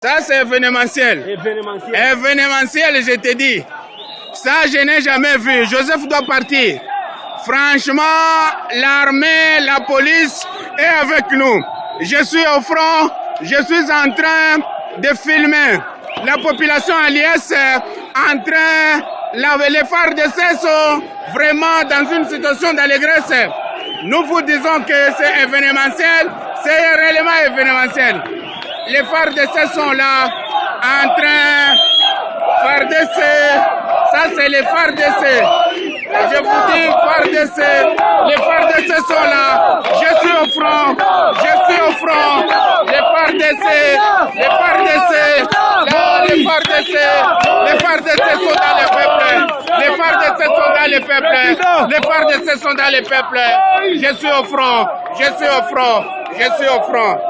Ça, c'est événementiel. Événementiel, je te dis. Ça, je n'ai jamais vu. Joseph doit partir. Franchement, l'armée, la police est avec nous. Je suis au front. Je suis en train de filmer. La population alliée en train... Les phares de ces sont vraiment dans une situation d'allégresse. Nous vous disons que c'est événementiel. C'est réellement événementiel. Les phares de ces sont là, en train, phares d'essai, ça c'est les phares d'essai. Je vous dis, phares d'essai, les phares d'essai sont là, je suis au front, les phares d'essai, les phares d'essai, là, les phares d'essai sont dans le peuple, les phares d'essai sont dans le peuple, les phares d'essai sont dans le peuple, je suis au front, je suis au front.